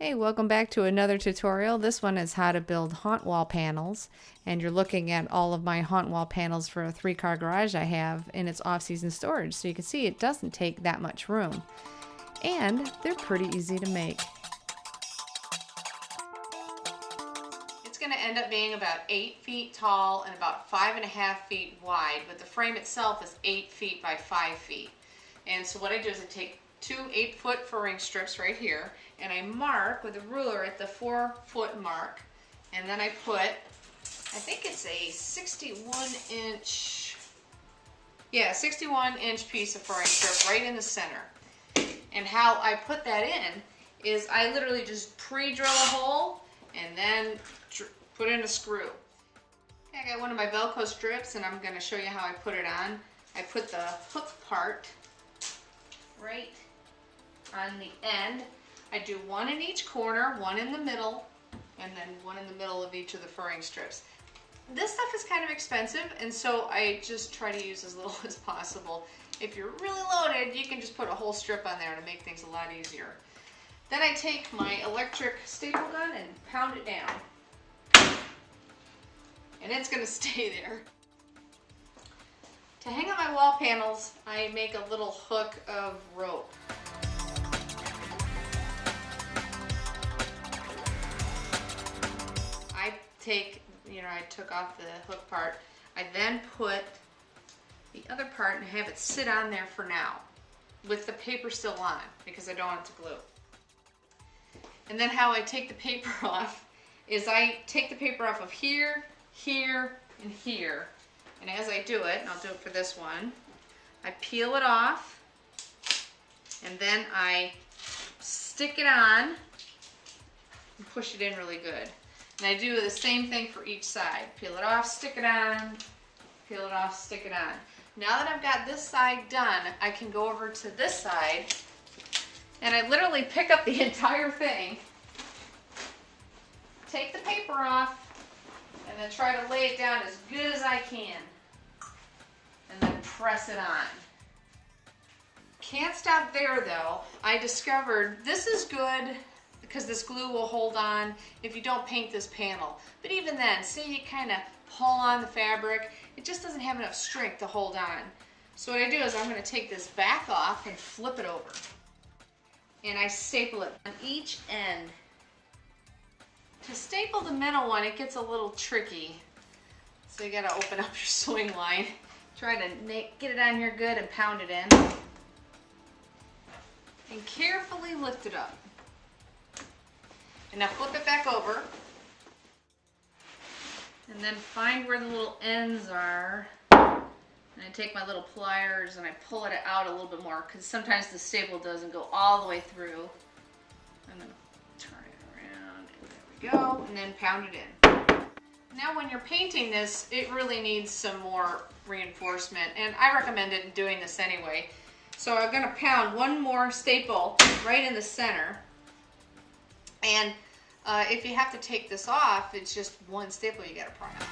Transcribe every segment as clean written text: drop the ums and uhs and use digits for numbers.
Hey, welcome back to another tutorial. This one is how to build haunt wall panels, and you're looking at all of my haunt wall panels for a 3-car garage I have in its off-season storage. So you can see it doesn't take that much room, and they're pretty easy to make. It's going to end up being about 8 feet tall and about 5.5 feet wide, but the frame itself is 8 feet by 5 feet. And so what I do is I take two 8-foot furring strips right here, and I mark with a ruler at the 4-foot mark, and then I put, I think it's a 61-inch piece of furring strip right in the center. And how I put that in is I literally just pre-drill a hole and then put in a screw. Okay, I got one of my Velcro strips, and I'm going to show you how I put it on. I put the hook part right on the end. I do one in each corner, one in the middle, and then one in the middle of each of the furring strips. This stuff is kind of expensive, and so I just try to use as little as possible. If you're really loaded, you can just put a whole strip on there to make things a lot easier. Then I take my electric staple gun and pound it down. And it's going to stay there. To hang on my wall panels, I make a little hook of rope. I took off the hook part. I then put the other part and have it sit on there for now with the paper still on because I don't want it to glue. And then how I take the paper off is I take the paper off of here, here, and here. And as I do it, and I'll do it for this one, I peel it off and then I stick it on and push it in really good. And I do the same thing for each side. Peel it off, stick it on, peel it off, stick it on. Now that I've got this side done, I can go over to this side and I literally pick up the entire thing, take the paper off, and then try to lay it down as good as I can. And then press it on. Can't stop there though. I discovered this is good because this glue will hold on if you don't paint this panel. But even then, say you kind of pull on the fabric, it just doesn't have enough strength to hold on. So what I do is I'm going to take this back off and flip it over. And I staple it on each end. To staple the middle one, it gets a little tricky. So you got to open up your sewing line. Try to get it on here good and pound it in. And carefully lift it up. And now flip it back over. And then find where the little ends are. And I take my little pliers and I pull it out a little bit more because sometimes the staple doesn't go all the way through. I'm going to turn it around. And there we go. And then pound it in. Now when you're painting this, it really needs some more reinforcement. And I recommend it in doing this anyway. So I'm going to pound one more staple right in the center. And if you have to take this off, it's just one staple you got to pry off.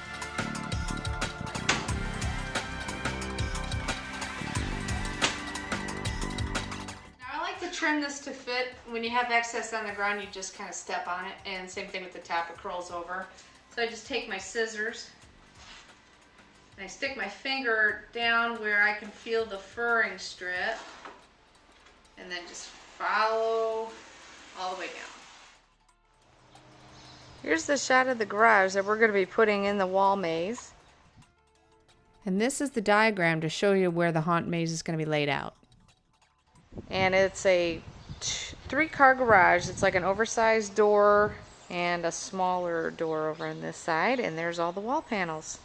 Now I like to trim this to fit. When you have excess on the ground, you just kind of step on it, and same thing with the top, it curls over. So I just take my scissors and I stick my finger down where I can feel the furring strip, and then just follow all the way down. Here's the shot of the garage that we're going to be putting in the wall maze. And this is the diagram to show you where the haunt maze is going to be laid out. And it's a 3-car garage. It's like an oversized door and a smaller door over on this side. And there's all the wall panels.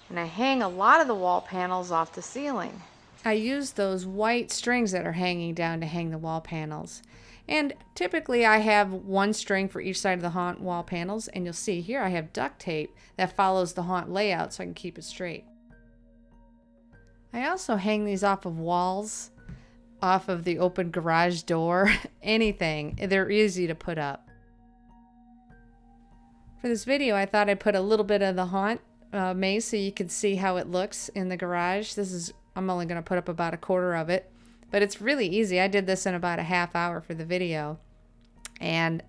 And I hang a lot of the wall panels off the ceiling. I use those white strings that are hanging down to hang the wall panels. And typically I have one string for each side of the haunt wall panels, and you'll see here I have duct tape that follows the haunt layout so I can keep it straight. I also hang these off of walls, off of the open garage door, anything. They're easy to put up. For this video I thought I'd put a little bit of the haunt maze so you can see how it looks in the garage. I'm only going to put up about 1/4 of it. But it's really easy. I did this in about a half hour for the video. And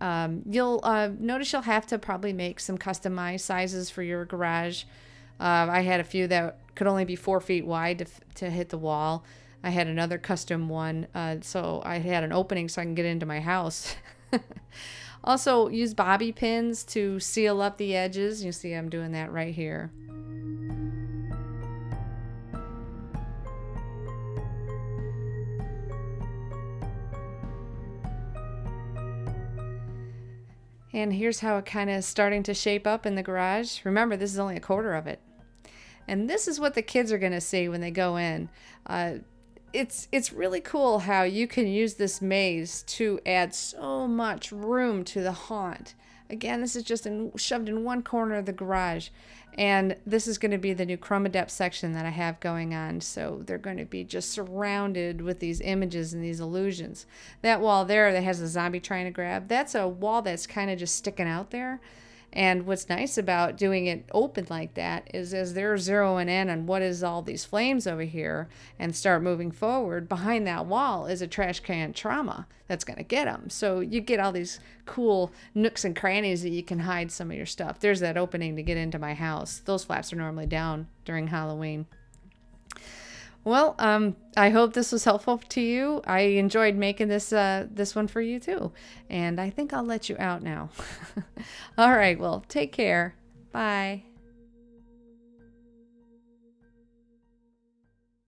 you'll notice you'll have to probably make some customized sizes for your garage. I had a few that could only be 4 feet wide to hit the wall. I had another custom one, so I had an opening so I can get into my house. Also, use bobby pins to seal up the edges. You see I'm doing that right here. And here's how it kind of is starting to shape up in the garage. Remember, this is only a quarter of it. And this is what the kids are going to see when they go in. It's really cool how you can use this maze to add so much room to the haunt. Again, this is just shoved in one corner of the garage. And this is going to be the new Chroma Depth section that I have going on. So they're going to be just surrounded with these images and these illusions. That wall there that has a zombie trying to grab, that's a wall that's kind of just sticking out there. And what's nice about doing it open like that is as they're zeroing in on what is all these flames over here and start moving forward, behind that wall is a trash can trauma that's going to get them. So you get all these cool nooks and crannies that you can hide some of your stuff. There's that opening to get into my house. Those flaps are normally down during Halloween. Well, I hope this was helpful to you. I enjoyed making this one for you too. And I think I'll let you out now. All right, well, take care. Bye.